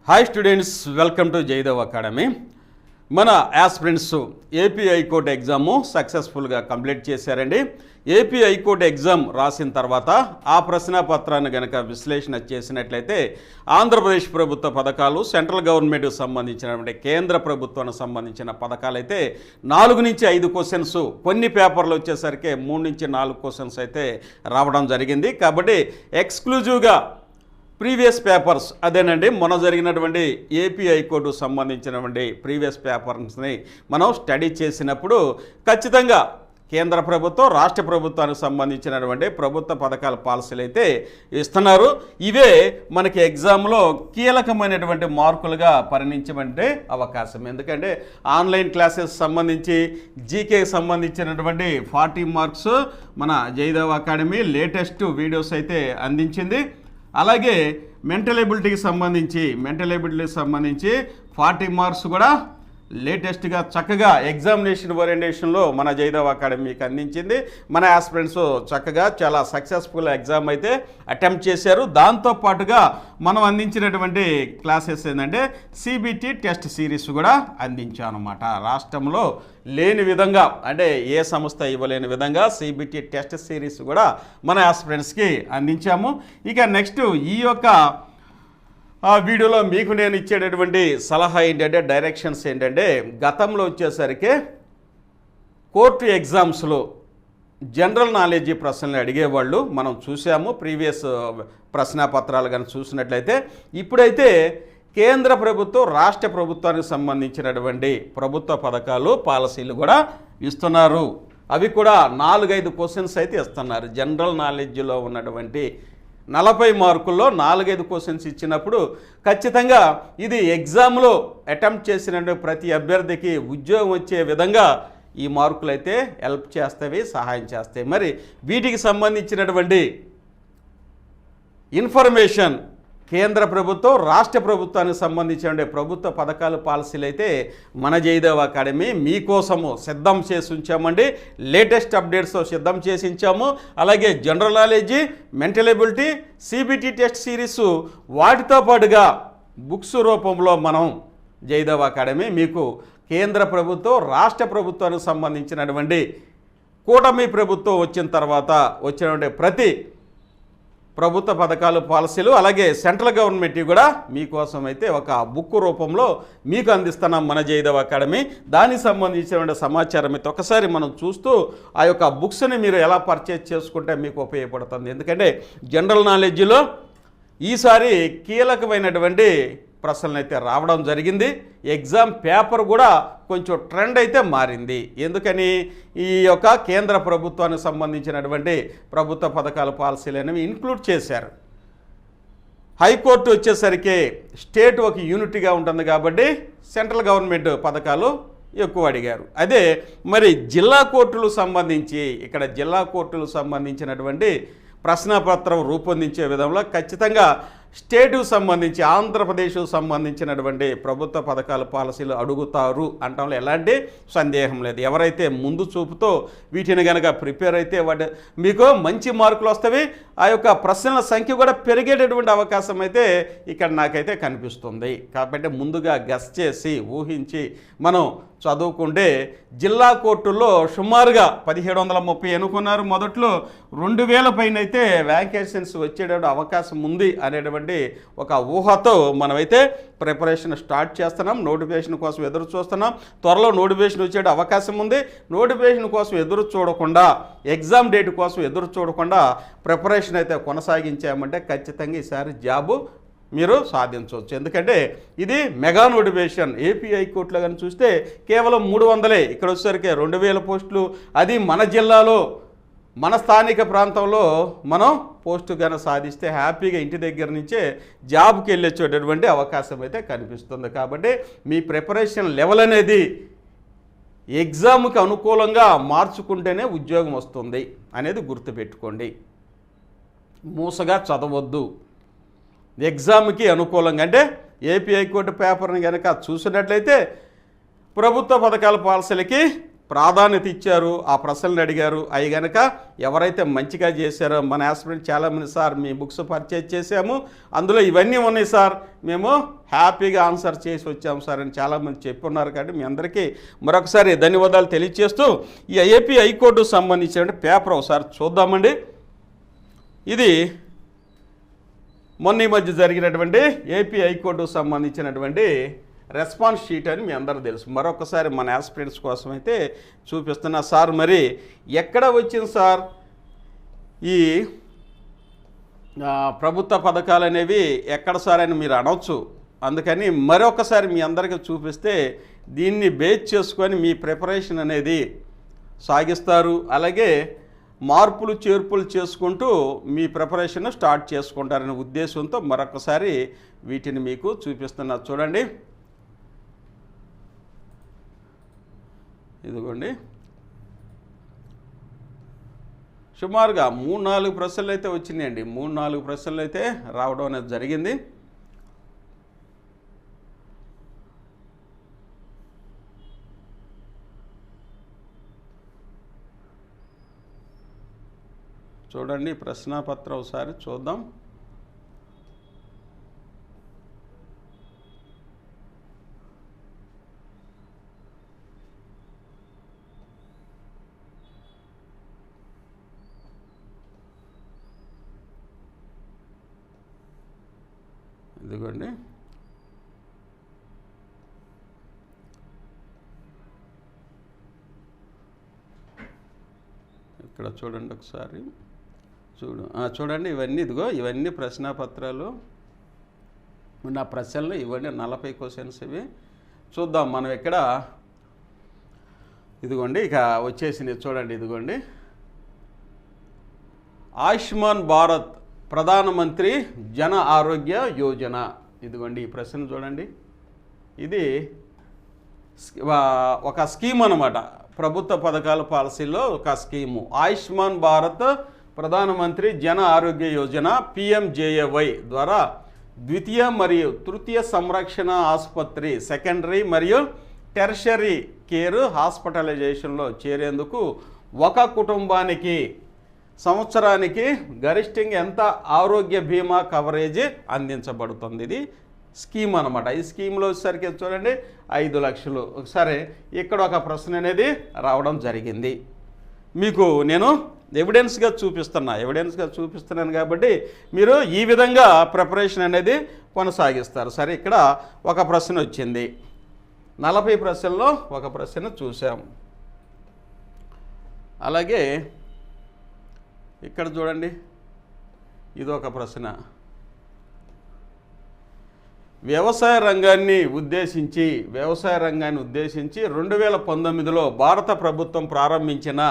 Hi students, welcome to Jayadev Academy. మన aspirants AP high court exam సక్సెస్ఫుల్గా complete చేశారండి. AP high court exam రాసిన తర్వాత ఆ ప్రశ్నాపత్రాన్ని కనుక విశ్లేషణ చేసినట్లయితే ఆంధ్రప్రదేశ్ ప్రభుత్వ పథకాలు, సెంట్రల్ గవర్నమెంట్కి సంబంధించినటువంటి కేంద్ర ప్రభుత్వానికి సంబంధించిన పథకాలు అయితే 4 నుంచి 5 క్వశ్చన్స్, కొన్ని పేపర్లు వచ్చేసరికి 3 నుంచి 4 క్వశ్చన్స్ అయితే రావడం జరిగింది. కాబట్టి ఎక్స్క్లూజివ్గా ప్రీవియస్ పేపర్స్ అదేనండి, మొన్న జరిగినటువంటి ఏపీ హైకోర్టు సంబంధించినటువంటి ప్రీవియస్ పేపర్స్ని మనం స్టడీ చేసినప్పుడు ఖచ్చితంగా కేంద్ర ప్రభుత్వం, రాష్ట్ర ప్రభుత్వానికి సంబంధించినటువంటి ప్రభుత్వ పథకాల పాలసీలు అయితే ఇస్తున్నారు. ఇవే మనకి ఎగ్జామ్లో కీలకమైనటువంటి మార్కులుగా పరిగణించమంటే అవకాశం. ఎందుకంటే ఆన్లైన్ క్లాసెస్ సంబంధించి జీకేకి సంబంధించినటువంటి 40 మార్క్స్ మన జయదేవ్ అకాడమీ లేటెస్ట్ వీడియోస్ అయితే అందించింది. అలాగే మెంటల్ ఎబిలిటీకి సంబంధించి 40 మార్క్స్ కూడా లేటెస్ట్గా చక్కగా ఎగ్జామినేషన్ ఓరియంటేషన్లో మన జయదేవ్ అకాడమీకి అందించింది. మన ఆస్పిరెంట్స్ చక్కగా చాలా సక్సెస్ఫుల్ ఎగ్జామ్ అయితే అటెంప్ట్ చేశారు. దాంతోపాటుగా మనం అందించినటువంటి క్లాసెస్ ఏంటంటే సిబిటి టెస్ట్ సిరీస్ కూడా అందించాం అన్నమాట. రాష్ట్రంలో లేని విధంగా, అంటే ఏ సంస్థ ఇవ్వలేని విధంగా సిబిటి టెస్ట్ సిరీస్ కూడా మన ఆస్పిరెంట్స్కి అందించాము. ఇక నెక్స్ట్ ఈ యొక్క వీడియోలో మీకు నేను ఇచ్చేటటువంటి సలహా ఏంటంటే, డైరెక్షన్స్ ఏంటంటే, గతంలో వచ్చేసరికి కోర్టు ఎగ్జామ్స్లో జనరల్ నాలెడ్జీ ప్రశ్నలు అడిగేవాళ్ళు మనం చూసాము. ప్రీవియస్ ప్రశ్నాపత్రాలు కానీ చూసినట్లయితే ఇప్పుడైతే కేంద్ర ప్రభుత్వం, రాష్ట్ర ప్రభుత్వానికి సంబంధించినటువంటి ప్రభుత్వ పథకాలు, పాలసీలు కూడా ఇస్తున్నారు. అవి కూడా 4-5 క్వశ్చన్స్ అయితే ఇస్తున్నారు. జనరల్ నాలెడ్జ్లో ఉన్నటువంటి 40 మార్కుల్లో 4-5 క్వశ్చన్స్ ఇచ్చినప్పుడు ఖచ్చితంగా ఇది ఎగ్జామ్లో అటెంప్ట్ చేసిన ప్రతి అభ్యర్థికి ఉద్యోగం వచ్చే విధంగా ఈ మార్కులు అయితే హెల్ప్ చేస్తాయి, సహాయం చేస్తాయి. మరి వీటికి సంబంధించినటువంటి ఇన్ఫర్మేషన్ కేంద్ర ప్రభుత్వం, రాష్ట్ర ప్రభుత్వానికి సంబంధించిన ప్రభుత్వ పథకాలు, పాలసీలు అయితే మన జయదేవ్ అకాడమీ మీకోసము సిద్ధం చేసి ఉంచామండి. లేటెస్ట్ అప్డేట్స్ సిద్ధం చేసి ఉంచాము. అలాగే general knowledge, mental ability, CBT test series, వాటితో పాటుగా బుక్స్ రూపంలో మనం జయదేవ్ అకాడమీ మీకు కేంద్ర ప్రభుత్వం, రాష్ట్ర ప్రభుత్వానికి సంబంధించినటువంటి కూటమి ప్రభుత్వం వచ్చిన తర్వాత వచ్చినటువంటి ప్రతి ప్రభుత్వ పథకాలు, పాలసీలు, అలాగే సెంట్రల్ గవర్నమెంట్ కూడా మీకోసం అయితే ఒక బుక్ రూపంలో మీకు అందిస్తున్నాం మన జయదేవ్ అకాడమీ. దానికి సంబంధించిన సమాచారం అయితే ఒకసారి మనం చూస్తూ ఆ యొక్క బుక్స్ని మీరు ఎలా పర్చేజ్ చేసుకుంటే మీకు ఉపయోగపడుతుంది. ఎందుకంటే జనరల్ నాలెడ్జ్లో ఈసారి కీలకమైనటువంటి ప్రశ్నలు అయితే రావడం జరిగింది. ఎగ్జామ్ పేపర్ కూడా కొంచెం ట్రెండ్ అయితే మారింది. ఎందుకని ఈ యొక్క కేంద్ర ప్రభుత్వానికి సంబంధించినటువంటి ప్రభుత్వ పథకాల, పాలసీలు అనేవి ఇంక్లూడ్ చేశారు. హైకోర్టు వచ్చేసరికి స్టేట్ ఒక యూనిట్గా ఉంటుంది కాబట్టి సెంట్రల్ గవర్నమెంట్ పథకాలు ఎక్కువ అడిగారు. అదే మరి జిల్లా కోర్టులకు సంబంధించి, ఇక్కడ జిల్లా కోర్టులకు సంబంధించినటువంటి ప్రశ్నపత్రం రూపొందించే విధంలో ఖచ్చితంగా స్టేటుకు సంబంధించి, ఆంధ్రప్రదేశ్కు సంబంధించినటువంటి ప్రభుత్వ పథకాల, పాలసీలు అడుగుతారు అనడంలో ఎలాంటి సందేహం లేదు. ఎవరైతే ముందు చూపుతో వీటిని కనుక ప్రిపేర్ అయితే మీకు మంచి మార్కులు వస్తాయి. ఆ యొక్క ప్రశ్నల సంఖ్య కూడా పెరిగేటటువంటి అవకాశం అయితే ఇక్కడ నాకైతే కనిపిస్తుంది. కాబట్టి ముందుగా గెస్ చేసి, ఊహించి మనం చదువుకుంటే జిల్లా కోర్టుల్లో సుమారుగా 1730 ఎన్నుకున్నారు. మొదట్లో 2000 పైన అయితే వ్యాకేషన్స్ వచ్చేటటువంటి అవకాశం ఉంది అనేటువంటి ఒక ఊహతో మనమైతే ప్రిపరేషన్ స్టార్ట్ చేస్తున్నాం. నోటిఫికేషన్ కోసం ఎదురు చూస్తున్నాం. త్వరలో నోటిఫికేషన్ వచ్చే అవకాశం ఉంది. నోటిఫికేషన్ కోసం ఎదురు చూడకుండా, ఎగ్జామ్ డేట్ కోసం ఎదురు చూడకుండా ప్రిపరేషన్ అయితే కొనసాగించామంటే ఖచ్చితంగా ఈసారి జాబు మీరు సాధించవచ్చు. ఎందుకంటే ఇది మెగా నోటిఫికేషన్. ఏపీ హైకోర్టులో కానీ చూస్తే కేవలం 300, ఇక్కడ వచ్చేసరికి 2000 పోస్టులు. అది మన జిల్లాలో, మన స్థానిక ప్రాంతంలో మనం పోస్టు కనుక సాధిస్తే హ్యాపీగా ఇంటి దగ్గర నుంచే జాబ్కి వెళ్ళొచ్చేటటువంటి అవకాశం అయితే కనిపిస్తుంది. కాబట్టి మీ ప్రిపరేషన్ లెవెల్ అనేది ఎగ్జామ్కి అనుకూలంగా మార్చుకుంటేనే ఉద్యోగం వస్తుంది అనేది గుర్తుపెట్టుకోండి. మూసగా చదవద్దు. ఎగ్జామ్కి అనుకూలంగా, అంటే ఏపీ హైకోర్టు పేపర్ని కనుక చూసినట్లయితే ప్రభుత్వ పథకాల, పాలసీలకి ప్రాధాన్యత ఇచ్చారు, ఆ ప్రశ్నలు అడిగారు. అవి కనుక ఎవరైతే మంచిగా చేశారో మన ఆస్పిరెంట్ చాలామంది సార్ మీ బుక్స్ పర్చేజ్ చేసాము, అందులో ఇవన్నీ ఉన్నాయి సార్, మేము హ్యాపీగా ఆన్సర్ చేసి వచ్చాము సార్ అని చాలామంది చెప్పున్నారు. కాబట్టి మీ అందరికీ మరొకసారి ధన్యవాదాలు తెలియజేస్తూ ఈ ఏపీ హైకోర్టుకు సంబంధించిన పేపర్ ఒకసారి చూద్దామండి. ఇది మొన్న ఈ మధ్య జరిగినటువంటి ఏపీ హైకోర్టుకు సంబంధించినటువంటి రెస్పాన్స్ షీట్ అని మీ అందరూ తెలుసు. మరొకసారి మన ఆస్పిరెంట్స్ కోసం అయితే చూపిస్తున్నా. సార్ మరి ఎక్కడ వచ్చింది సార్ ఈ ప్రభుత్వ పథకాలు అనేవి ఎక్కడ సార్ అని మీరు అనవచ్చు. అందుకని మరొకసారి మీ అందరికీ చూపిస్తే దీన్ని బేస్ చేసుకొని మీ ప్రిపరేషన్ అనేది సాగిస్తారు. అలాగే మార్పులు చేర్పులు చేసుకుంటూ మీ ప్రిపరేషన్ స్టార్ట్ చేసుకుంటారనే ఉద్దేశంతో మరొకసారి వీటిని మీకు చూపిస్తున్నా. చూడండి, ఇదిగోండి, సుమారుగా 3-4 ప్రశ్నలు అయితే వచ్చినాయండి. 3-4 ప్రశ్నలు అయితే రావడం అనేది జరిగింది. చూడండి, ప్రశ్నాపత్రం ఒకసారి చూద్దాం. ఇదిగోండి, ఇక్కడ చూడండి ఒకసారి చూడండి, ఇవన్నీ ఇదిగో ఇవన్నీ ప్రశ్నాపత్రాలు ఉన్న ప్రశ్నలు, ఇవన్నీ 40 క్వశ్చన్స్. ఇవి చూద్దాం మనం ఇక్కడ. ఇదిగోండి, ఇక వచ్చేసింది చూడండి. ఇదిగోండి, ఆయుష్మాన్ భారత్ ప్రధానమంత్రి జన ఆరోగ్య యోజన. ఇదిగోండి ఈ ప్రశ్న చూడండి. ఇది ఒక స్కీమ్ అన్నమాట, ప్రభుత్వ పథకాల పాలసీలో ఒక స్కీము. ఆయుష్మాన్ భారత్ ప్రధానమంత్రి జన ఆరోగ్య యోజన PMJAY ద్వారా ద్వితీయ మరియు తృతీయ సంరక్షణ ఆసుపత్రి, సెకండరీ మరియు టెర్షరీ కేర్ హాస్పిటలైజేషన్లో చేరేందుకు ఒక కుటుంబానికి సంవత్సరానికి గరిష్టంగా ఎంత ఆరోగ్య బీమా కవరేజ్ అందించబడుతుంది. ఇది స్కీమ్ అనమాట. ఈ స్కీమ్లో వచ్చేసరికి చూడండి 5 లక్షలు. ఒకసారి ఇక్కడ ఒక ప్రశ్న అనేది రావడం జరిగింది. మీకు నేను ఎవిడెన్స్గా చూపిస్తున్నాను కాబట్టి మీరు ఈ విధంగా ప్రిపరేషన్ అనేది కొనసాగిస్తారు. సరే, ఇక్కడ ఒక ప్రశ్న వచ్చింది. 40 ప్రశ్నల్లో ఒక ప్రశ్న చూసాం. అలాగే ఇక్కడ చూడండి, ఇదొక ప్రశ్న. వ్యవసాయ రంగాన్ని ఉద్దేశించి 2019లో భారత ప్రభుత్వం ప్రారంభించిన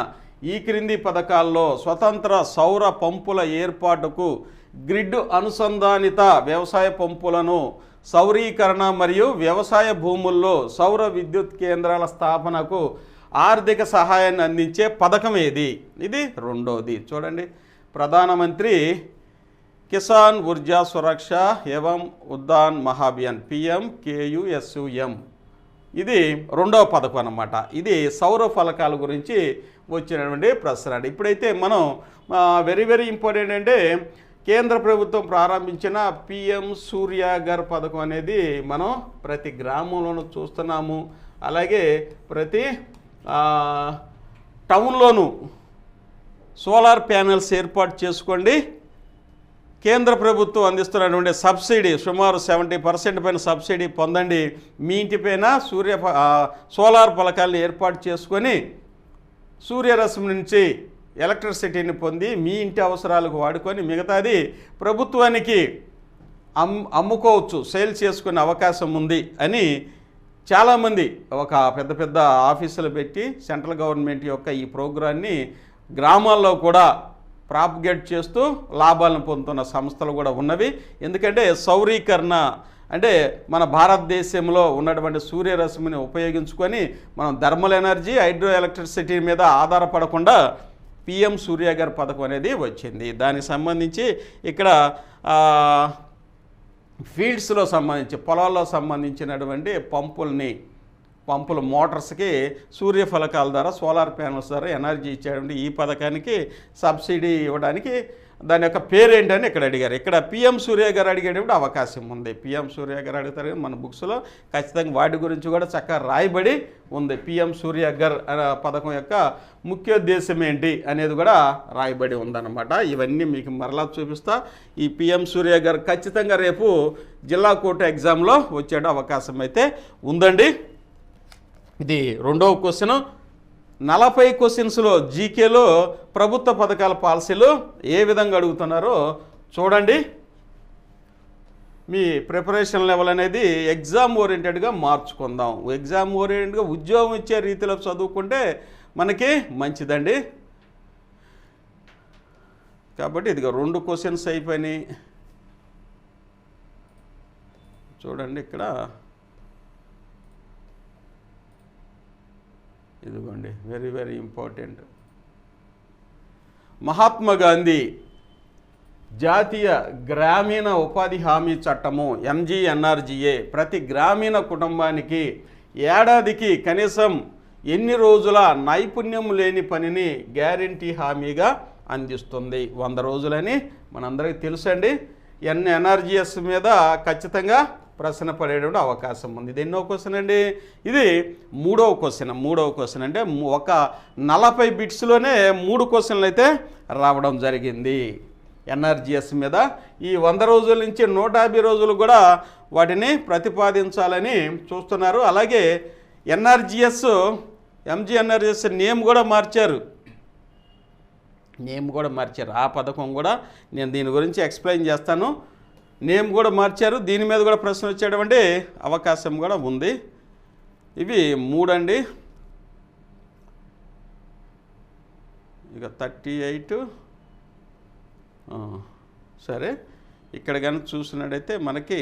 ఈ క్రింది పథకాల్లో స్వతంత్ర సౌర పంపుల ఏర్పాటుకు, గ్రిడ్ అనుసంధానిత వ్యవసాయ పంపులను సౌరీకరణ మరియు వ్యవసాయ భూముల్లో సౌర విద్యుత్ కేంద్రాల స్థాపనకు ఆర్థిక సహాయాన్ని అందించే పథకం ఏది? ఇది రెండోది. చూడండి, ప్రధానమంత్రి కిసాన్ ఊర్జా సురక్ష ఏవం ఉద్దాన్ మహాభియాన్ PMKUSUM. ఇది రెండవ పథకం అన్నమాట. ఇది సౌర ఫలకాల గురించి వచ్చినటువంటి ప్రశ్న. ఇప్పుడైతే మనం వెరీ ఇంపార్టెంట్ అంటే కేంద్ర ప్రభుత్వం ప్రారంభించిన PM సూర్యాగర్ పథకం అనేది మనం ప్రతి గ్రామంలోనూ చూస్తున్నాము. అలాగే ప్రతి టౌన్లోనూ సోలార్ ప్యానెల్స్ ఏర్పాటు చేసుకోండి. కేంద్ర ప్రభుత్వం అందిస్తున్నటువంటి సబ్సిడీ సుమారు 70% పైన సబ్సిడీ పొందండి. మీ ఇంటిపైన సోలార్ పలకాలను ఏర్పాటు చేసుకొని సూర్యరశ్మి నుంచి ఎలక్ట్రిసిటీని పొంది మీ ఇంటి అవసరాలకు వాడుకొని మిగతాది ప్రభుత్వానికి అమ్ముకోవచ్చు, సేల్ చేసుకునే అవకాశం ఉంది అని చాలామంది ఒక పెద్ద ఆఫీసులు పెట్టి సెంట్రల్ గవర్నమెంట్ యొక్క ఈ ప్రోగ్రాన్ని గ్రామాల్లో కూడా ప్రాపగేట్ చేస్తూ లాభాలను పొందుతున్న సంస్థలు కూడా ఉన్నవి. ఎందుకంటే సౌరీకరణ అంటే మన భారతదేశంలో ఉన్నటువంటి సూర్యరశ్మిని ఉపయోగించుకొని మనం థర్మల్ ఎనర్జీ, హైడ్రో ఎలక్ట్రిసిటీ మీద ఆధారపడకుండా PM సూర్యాగర్ పథకం అనేది వచ్చింది. దానికి సంబంధించి ఇక్కడ ఫీల్డ్స్లో సంబంధించి పొలాల్లో సంబంధించినటువంటి పంపుల్ని పంపులు మోటార్స్కి సూర్య ఫలకాల ద్వారా సోలార్ ప్యానల్స్ ద్వారా ఎనర్జీ ఇచ్చేటువంటి ఈ పథకానికి సబ్సిడీ ఇవ్వడానికి దాని యొక్క పేరేంటని ఇక్కడ అడిగారు. ఇక్కడ పిఎం సూర్య గారు అడిగేటప్పుడు అవకాశం ఉంది. పిఎం సూర్య గారు అడుగుతారు, మన బుక్స్లో ఖచ్చితంగా వాటి గురించి కూడా చక్కగా రాయబడి ఉంది. పిఎం సూర్య గారు పథకం యొక్క ముఖ్యోద్దేశం ఏంటి అనేది కూడా రాయబడి ఉందన్నమాట. ఇవన్నీ మీకు మరలా చూపిస్తా. ఈ పిఎం సూర్య గారు ఖచ్చితంగా రేపు జిల్లా కోర్టు ఎగ్జామ్లో వచ్చే అవకాశం అయితే ఉందండి. ఇది రెండవ క్వశ్చన్. 40 క్వశ్చన్స్లో జీకేలో ప్రభుత్వ పథకాల పాలసీలు ఏ విధంగా అడుగుతున్నారో చూడండి. మీ ప్రిపరేషన్ లెవెల్ అనేది ఎగ్జామ్ ఓరియంటెడ్గా మార్చుకుందాం. ఎగ్జామ్ ఓరియంటెడ్గా ఉద్యోగం ఇచ్చే రీతిలో చదువుకుంటే మనకి మంచిదండి. కాబట్టి ఇదిగో 2 క్వశ్చన్స్ అయిపోయినాయి. చూడండి ఇక్కడ ఇదిగోండి, very very important. Mahatma Gandhi జాతీయ గ్రామీణ ఉపాధి హామీ చట్టము ఎంజీఎన్ఆర్జీఏ ప్రతి గ్రామీణ కుటుంబానికి ఏడాదికి కనీసం ఎన్ని రోజుల నైపుణ్యం లేని పనిని గ్యారంటీ హామీగా అందిస్తుంది? 100 రోజులని మనందరికీ తెలుసండి. ఎన్ఆర్జీఎస్ మీద ఖచ్చితంగా ప్రశ్న పడేటువంటి అవకాశం ఉంది. ఇది ఎన్నో క్వశ్చన్ అండి? ఇది మూడవ క్వశ్చన్. అంటే ఒక 40 బిట్స్లోనే 3 క్వశ్చన్లు అయితే రావడం జరిగింది ఎన్ఆర్జీఎస్ మీద. ఈ 100 రోజుల నుంచి 150 రోజులు కూడా వాటిని ప్రతిపాదించాలని చూస్తున్నారు. అలాగే ఎంజీఎన్ఆర్జీఎస్ నేమ్ కూడా మార్చారు. ఆ పథకం కూడా నేను దీని గురించి ఎక్స్ప్లెయిన్ చేస్తాను. నేమ్ కూడా మార్చారు. దీని మీద కూడా ప్రశ్న వచ్చేటువంటి అవకాశం కూడా ఉంది. ఇవి 3 అండి. ఇక 38 సరే. ఇక్కడ కానీ చూసినట్టయితే మనకి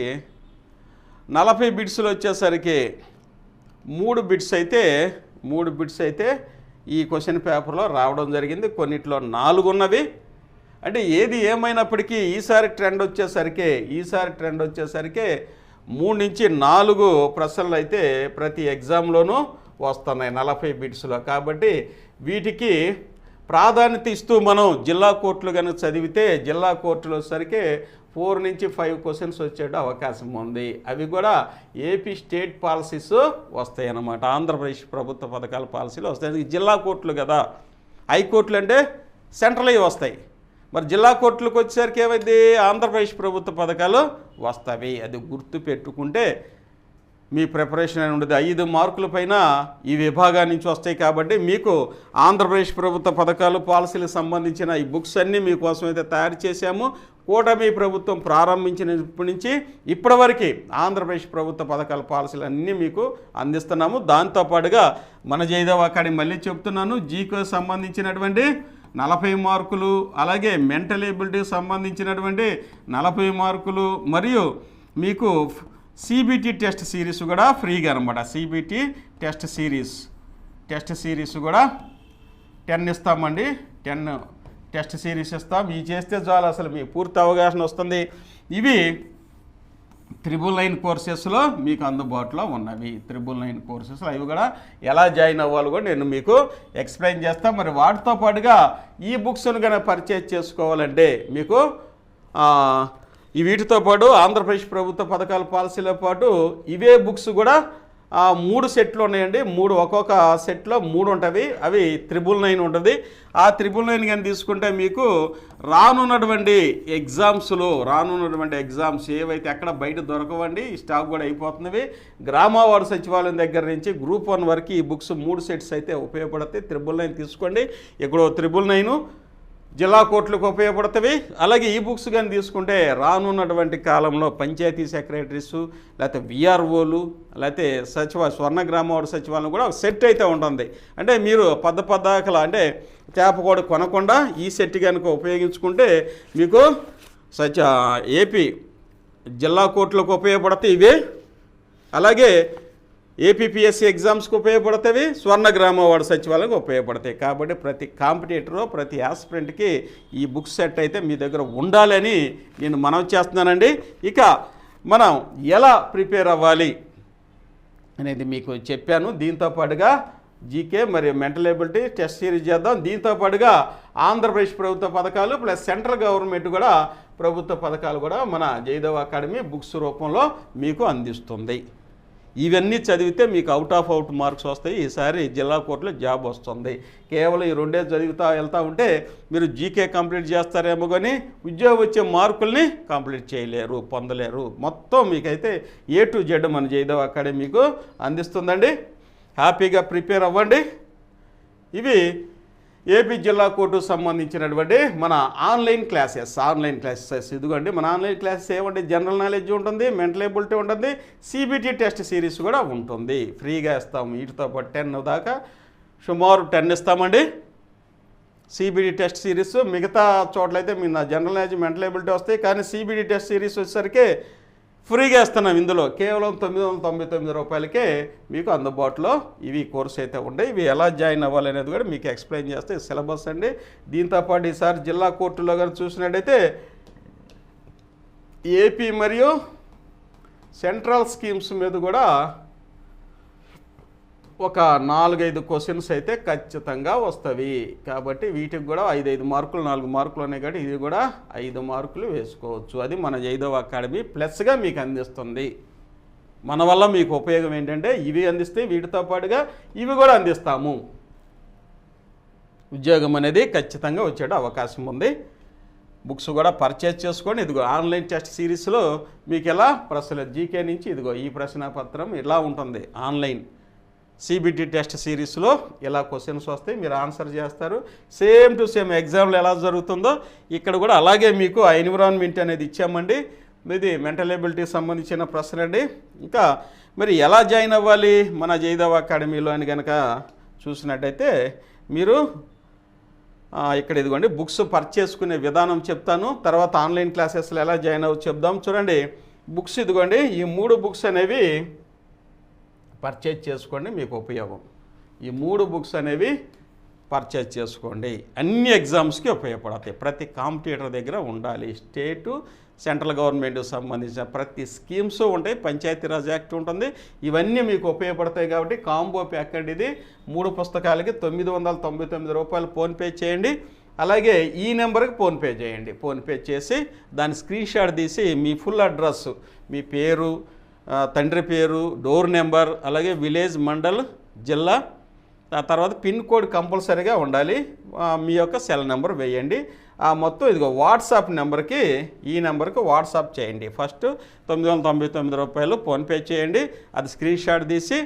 40 బిట్స్లు వచ్చేసరికి 3 బిట్స్ అయితే ఈ క్వశ్చన్ పేపర్లో రావడం జరిగింది. కొన్నిట్లో 4 ఉన్నవి. అంటే ఏది ఏమైనప్పటికీ ఈసారి ట్రెండ్ వచ్చేసరికి 3 నుంచి 4 ప్రశ్నలు అయితే ప్రతి ఎగ్జామ్లోనూ వస్తున్నాయి 40 బిట్స్లో. కాబట్టి వీటికి ప్రాధాన్యత ఇస్తూ మనం జిల్లా కోర్టులు కనుక చదివితే జిల్లా కోర్టులో సరికి 4 నుంచి 5 క్వశ్చన్స్ వచ్చే అవకాశం ఉంది. అవి కూడా ఏపీ స్టేట్ పాలసీస్ వస్తాయి అన్నమాట. ఆంధ్రప్రదేశ్ ప్రభుత్వ పథకాల పాలసీలు వస్తాయి. జిల్లా కోర్టులు కదా, హైకోర్టులు అంటే సెంట్రల్ అవి వస్తాయి. మరి జిల్లా కోర్టులకు వచ్చేసరికి ఏమైంది? ఆంధ్రప్రదేశ్ ప్రభుత్వ పథకాలు వస్తాయి. అది గుర్తు పెట్టుకుంటే మీ ప్రిపరేషన్ అని ఉండదు. 5 మార్కుల పైన ఈ విభాగాన్ని నుంచి వస్తాయి. కాబట్టి మీకు ఆంధ్రప్రదేశ్ ప్రభుత్వ పథకాలు పాలసీలకు సంబంధించిన ఈ బుక్స్ అన్నీ మీకోసం అయితే తయారు చేశాము. కూటమి ప్రభుత్వం ప్రారంభించినప్పటి నుంచి ఇప్పటివరకు ఆంధ్రప్రదేశ్ ప్రభుత్వ పథకాల పాలసీలు అన్నీ మీకు అందిస్తున్నాము. దాంతోపాటుగా మన జయదేవ్ అకాడమీ మళ్ళీ చెప్తున్నాను, జీకో సంబంధించినటువంటి 40 మార్కులు, అలాగే మెంటల్ ఎబిలిటీకి సంబంధించినటువంటి 40 మార్కులు, మరియు మీకు సిబిటి టెస్ట్ సిరీస్ కూడా ఫ్రీగా అనమాట. సిబిటి టెస్ట్ సిరీస్ కూడా 10 ఇస్తామండి. 10 టెస్ట్ సిరీస్ ఇస్తాం. ఇవి చేస్తే చాలు, అసలు మీకు పూర్తి అవగాహన వస్తుంది. ఇవి 999 కోర్సెస్లో మీకు అందుబాటులో ఉన్నవి. 999 కోర్సెస్లో అవి కూడా ఎలా జాయిన్ అవ్వాలో కూడా నేను మీకు ఎక్స్ప్లెయిన్ చేస్తాను. మరి వాటితో పాటుగా ఈ బుక్స్ను కనుక పర్చేజ్ చేసుకోవాలంటే మీకు వీటితో పాటు ఆంధ్రప్రదేశ్ ప్రభుత్వ పథకాల పాలసీలతో పాటు ఇవే బుక్స్ కూడా 3 సెట్లు ఉన్నాయండి. ఒక్కొక్క సెట్లో 3 ఉంటుంది. అవి 999 ఉంటుంది. ఆ 999 కానీ తీసుకుంటే మీకు రానున్నటువంటి ఎగ్జామ్స్ ఏవైతే ఎక్కడ బయట దొరకవండి, ఈ స్టాక్ కూడా అయిపోతున్నవి. గ్రామవార్డు సచివాలయం దగ్గర నుంచి గ్రూప్ 1 వరకు ఈ బుక్స్ 3 సెట్స్ అయితే ఉపయోగపడతాయి. 999 తీసుకోండి. ఇక్కడ 999 జిల్లా కోర్టులకు ఉపయోగపడతాయి. అలాగే ఈ బుక్స్ కానీ తీసుకుంటే రానున్నటువంటి కాలంలో పంచాయతీ సెక్రటరీసు, లేకపోతే విఆర్ఓలు, లేకపోతే స్వర్ణ గ్రామవార్డు సచివాలయం కూడా ఒక సెట్ అయితే ఉంటుంది. అంటే మీరు పద్దకల అంటే తేపకోడ కొనకుండా ఈ సెట్ కనుక ఉపయోగించుకుంటే మీకు ఏపీ జిల్లా కోర్టులకు ఉపయోగపడతాయి ఇవే. అలాగే ఏపీపీఎస్సీ ఎగ్జామ్స్కి ఉపయోగపడతాయి, స్వర్ణ గ్రామవార్డు సచివాలయంకి ఉపయోగపడతాయి. కాబట్టి ప్రతి కాంపిటేటరు, ప్రతి ఆస్పిరెంట్కి ఈ బుక్ సెట్ అయితే మీ దగ్గర ఉండాలని నేను మనవి చేస్తున్నానండి. ఇక మనం ఎలా ప్రిపేర్ అవ్వాలి అనేది మీకు చెప్పాను. దీంతో పాటుగా జీకే మరియు మెంటల్ ఎబిలిటీ టెస్ట్ సిరీస్ చేద్దాం. దీంతో పాటుగా ఆంధ్రప్రదేశ్ ప్రభుత్వ పథకాలు ప్లస్ సెంట్రల్ గవర్నమెంట్ కూడా ప్రభుత్వ పథకాలు కూడా మన జయదేవ్ అకాడమీ బుక్స్ రూపంలో మీకు అందిస్తుంది. ఇవన్నీ చదివితే మీకు అవుట్ మార్క్స్ వస్తాయి. ఈసారి జిల్లా కోర్టులో జాబ్ వస్తుంది. కేవలం ఈ రెండే చదువుతా వెళ్తూ ఉంటే మీరు జీకే కంప్లీట్ చేస్తారేమో కానీ ఉద్యోగం వచ్చే మార్కుల్ని కంప్లీట్ చేయలేరు, పొందలేరు. మొత్తం మీకైతే A to Z మన జయదేవ్ అకాడమీ మీకు అందిస్తుందండి. హ్యాపీగా ప్రిపేర్ అవ్వండి. ఇవి ఏపీ జిల్లా కోర్టుకు సంబంధించినటువంటి మన ఆన్లైన్ క్లాసెస్ ఇదిగోండి. మన ఆన్లైన్ క్లాసెస్ ఏమంటే జనరల్ నాలెడ్జ్ ఉంటుంది, మెంటల్ ఎబిలిటీ ఉంటుంది, CBT టెస్ట్ సిరీస్ కూడా ఉంటుంది. ఫ్రీగా ఇస్తాము. వీటితో పాటు 10 దాకా సుమారు 10 ఇస్తామండి. CBT టెస్ట్ సిరీస్ మిగతా చోట్లయితే మీ నా జనరల్ నాలెడ్జ్ మెంటల్ ఎబిలిటీ వస్తాయి, కానీ CBT టెస్ట్ సిరీస్ వచ్చేసరికి ఫ్రీగా ఇస్తున్నాం. ఇందులో కేవలం 999 రూపాయలకే మీకు అందుబాటులో ఇవి కోర్సు అయితే ఉంటాయి. ఇవి ఎలా జాయిన్ అవ్వాలి అనేది కూడా మీకు ఎక్స్ప్లెయిన్ చేస్తే సిలబస్ అండి. దీంతోపాటు ఈసారి జిల్లా కోర్టులో కానీ చూసినట్టయితే ఏపీ మరియు సెంట్రల్ స్కీమ్స్ మీద కూడా ఒక 4-5 క్వశ్చన్స్ అయితే ఖచ్చితంగా వస్తాయి. కాబట్టి వీటికి కూడా 5 మార్కులు 4 మార్కులు ఉన్నాయి కాబట్టి ఇది కూడా 5 మార్కులు వేసుకోవచ్చు. అది మన జయదేవ్ అకాడమీ ప్లస్గా మీకు అందిస్తుంది. మన వల్ల మీకు ఉపయోగం ఏంటంటే ఇవి అందిస్తే వీటితో పాటుగా ఇవి కూడా అందిస్తాము. ఉద్యోగం అనేది ఖచ్చితంగా వచ్చే అవకాశం ఉంది. బుక్స్ కూడా పర్చేజ్ చేసుకోండి. ఇదిగో ఆన్లైన్ టెస్ట్ సిరీస్లో మీకు ఎలా ప్రశ్నలు జీకే నుంచి ఇదిగో ఈ ప్రశ్నపత్రం ఇలా ఉంటుంది. ఆన్లైన్ CBT టెస్ట్ సిరీస్లో ఎలా క్వశ్చన్స్ వస్తాయి, మీరు ఆన్సర్ చేస్తారు. సేమ్ టు సేమ్ ఎగ్జామ్లో ఎలా జరుగుతుందో ఇక్కడ కూడా అలాగే మీకు ఆ ఎన్విరాన్మెంట్ అనేది ఇచ్చామండి. ఇది మెంటల్ ఎబిలిటీకి సంబంధించిన ప్రశ్న అండి. ఇంకా మరి ఎలా జాయిన్ అవ్వాలి మన జయదేవ్ అకాడమీలో అని కనుక చూసినట్టయితే మీరు ఇక్కడ ఇదిగోండి బుక్స్ పర్చేసుకునే విధానం చెప్తాను. తర్వాత ఆన్లైన్ క్లాసెస్లో ఎలా జాయిన్ అవ్వ చెప్దాం. చూడండి బుక్స్ ఇదిగోండి ఈ 3 బుక్స్ అనేవి పర్చేజ్ చేసుకోండి, మీకు ఉపయోగం. ఈ 3 బుక్స్ అనేవి పర్చేజ్ చేసుకోండి. అన్ని ఎగ్జామ్స్కి ఉపయోగపడతాయి. ప్రతి కాంపిటీటర్ దగ్గర ఉండాలి. స్టేటు సెంట్రల్ గవర్నమెంట్కి సంబంధించిన ప్రతి స్కీమ్స్ ఉంటాయి. పంచాయతీరాజ్ యాక్ట్ ఉంటుంది. ఇవన్నీ మీకు ఉపయోగపడతాయి కాబట్టి కాంబో ప్యాక్ అండి ఇది. 3 పుస్తకాలకి 999 రూపాయలు ఫోన్పే చేయండి. అలాగే ఈ నెంబర్కి ఫోన్పే చేయండి. ఫోన్పే చేసి దాని స్క్రీన్ షాట్ తీసి మీ ఫుల్ అడ్రస్, మీ పేరు, తండ్రి పేరు, డోర్ నెంబర్, అలాగే విలేజ్, మండల్, జిల్లా, ఆ తర్వాత పిన్ కోడ్ కంపల్సరీగా ఉండాలి. మీ యొక్క సెల్ నెంబర్ వేయండి. ఆ మొత్తం ఇదిగో వాట్సాప్ నెంబర్కి ఈ నెంబర్కి వాట్సాప్ చేయండి. ఫస్ట్ 999 రూపాయలు ఫోన్పే చేయండి. అది స్క్రీన్ షాట్ తీసి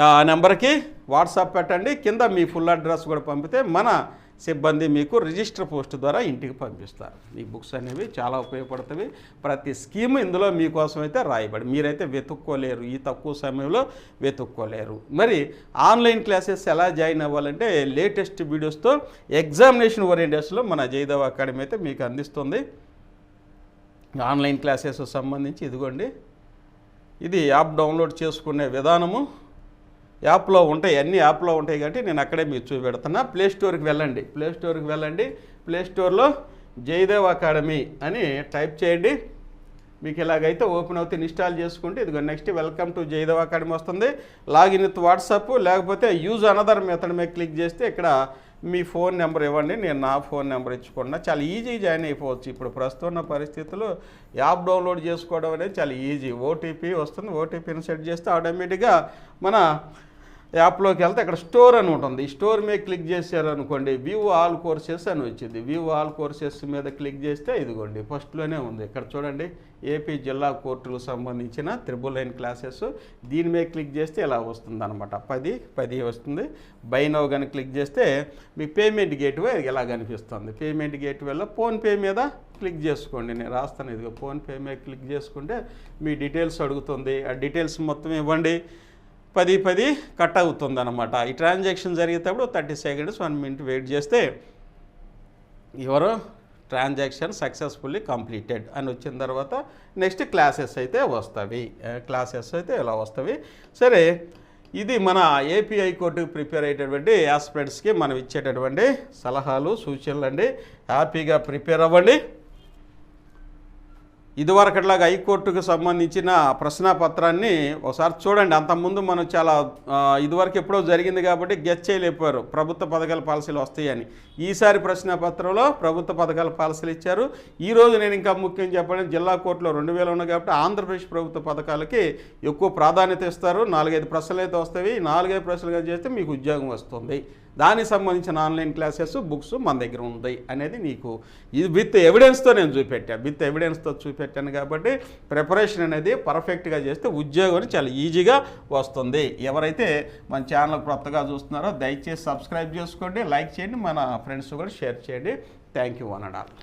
ఆ నెంబర్కి వాట్సాప్ పెట్టండి. కింద మీ ఫుల్ అడ్రస్ కూడా పంపితే మన సిబ్బంది మీకు రిజిస్టర్ పోస్ట్ ద్వారా ఇంటికి పంపిస్తారు. ఈ బుక్స్ అనేవి చాలా ఉపయోగపడతాయి. ప్రతి స్కీమ్ ఇందులో మీకోసం అయితే రాయబడి మీరైతే వెతుక్కోలేరు, ఈ తక్కువ సమయంలో వెతుక్కోలేరు. మరి ఆన్లైన్ క్లాసెస్ ఎలా జాయిన్ అవ్వాలంటే లేటెస్ట్ వీడియోస్తో ఎగ్జామినేషన్ ఓరియంటేషన్లో మన జయదేవ్ అకాడమీ అయితే మీకు అందిస్తుంది. ఆన్లైన్ క్లాసెస్ సంబంధించి ఇదిగోండి ఇది యాప్ డౌన్లోడ్ చేసుకునే విధానము యాప్లో ఉంటాయి. అన్ని యాప్లో ఉంటాయి కాబట్టి నేను అక్కడే మీకు చూపెడుతున్నా. ప్లేస్టోర్కి వెళ్ళండి. ప్లేస్టోర్లో జయదేవ్ అకాడమీ అని టైప్ చేయండి. మీకు ఇలాగైతే ఓపెన్ అవుతే ఇన్స్టాల్ చేసుకుంటే ఇదిగో next welcome to Jayadev Academy వస్తుంది. లాగిన్ విత్ వాట్సాప్, లేకపోతే యూజ్ అనదర్ మెథడ్ మీద క్లిక్ చేస్తే ఇక్కడ మీ ఫోన్ నెంబర్ ఇవ్వండి. నేను నా ఫోన్ నెంబర్ ఇచ్చుకున్నా. చాలా ఈజీ జాయిన్ అయిపోవచ్చు. ఇప్పుడు ప్రస్తుతం ఉన్న పరిస్థితుల్లో యాప్ డౌన్లోడ్ చేసుకోవడం అనేది చాలా ఈజీ. ఓటీపీ వస్తుంది. ఓటీపీని సెట్ చేస్తే ఆటోమేటిక్గా మన యాప్లోకి వెళ్తే అక్కడ స్టోర్ అని ఉంటుంది. ఈ స్టోర్ మీద క్లిక్ చేశారనుకోండి వ్యూ ఆల్ కోర్సెస్ అని వచ్చింది. వ్యూ ఆల్ కోర్సెస్ మీద క్లిక్ చేస్తే ఇదిగోండి ఫస్ట్లోనే ఉంది. ఇక్కడ చూడండి ఏపీ జిల్లా కోర్టులకు సంబంధించిన 999 క్లాసెస్. దీని మీద క్లిక్ చేస్తే ఇలా వస్తుంది అనమాట. 10 వస్తుంది. బై నౌ కానీ క్లిక్ చేస్తే మీ పేమెంట్ గేట్వే ఇలా కనిపిస్తుంది. పేమెంట్ గేట్వేలో ఫోన్పే మీద క్లిక్ చేసుకోండి. నేను రాస్తాను. ఇదిగో ఫోన్పే మీద క్లిక్ చేసుకుంటే మీ డీటెయిల్స్ అడుగుతుంది. ఆ డీటెయిల్స్ మొత్తం ఇవ్వండి. 10 కట్ అవుతుంది అనమాట. ఈ ట్రాన్సాక్షన్ జరిగేటప్పుడు 30 సెకండ్స్ 1 మినిట్ వెయిట్ చేస్తే ఎవరో ట్రాన్సాక్షన్ సక్సెస్ఫుల్లీ కంప్లీటెడ్ అని వచ్చిన తర్వాత నెక్స్ట్ క్లాసెస్ అయితే వస్తాయి. ఇలా వస్తాయి. సరే, ఇది మన ఏపీ హైకోర్టుకి ప్రిపేర్ అయ్యేటటువంటి ఆస్పిరెంట్స్కి మనం ఇచ్చేటటువంటి సలహాలు, సూచనలు అండి. హ్యాపీగా ప్రిపేర్ అవ్వండి. ఇదివరకట్లాగా హైకోర్టుకు సంబంధించిన ప్రశ్నాపత్రాన్ని ఒకసారి చూడండి. అంతకుముందు మనం చాలా ఇదివరకు ఎప్పుడో జరిగింది కాబట్టి గెస్ చేయలేకపోయారు ప్రభుత్వ పథకాల పాలసీలు వస్తాయని. ఈసారి ప్రశ్నాపత్రంలో ప్రభుత్వ పథకాల పాలసీలు ఇచ్చారు. ఈరోజు నేను ఇంకా ముఖ్యం చెప్పండి, జిల్లా కోర్టులో 2000 ఉన్నాయి కాబట్టి ఆంధ్రప్రదేశ్ ప్రభుత్వ పథకాలకి ఎక్కువ ప్రాధాన్యత ఇస్తారు. 4-5 ప్రశ్నలు అయితే వస్తాయి. 4-5 ప్రశ్నలుగా చేస్తే మీకు ఉద్యోగం వస్తుంది. దానికి సంబంధించిన ఆన్లైన్ క్లాసెస్ బుక్స్ మన దగ్గర ఉంది అనేది నీకు ఇది విత్ ఎవిడెన్స్తో నేను చూపెట్టాను. విత్ ఎవిడెన్స్తో చూపెట్టాను కాబట్టి ప్రిపరేషన్ అనేది పర్ఫెక్ట్గా చేస్తే ఉద్యోగం చాలా ఈజీగా వస్తుంది. ఎవరైతే మన ఛానల్ కొత్తగా చూస్తున్నారో దయచేసి సబ్స్క్రైబ్ చేసుకోండి, లైక్ చేయండి, మన ఫ్రెండ్స్ కూడా షేర్ చేయండి. Thank you one and all.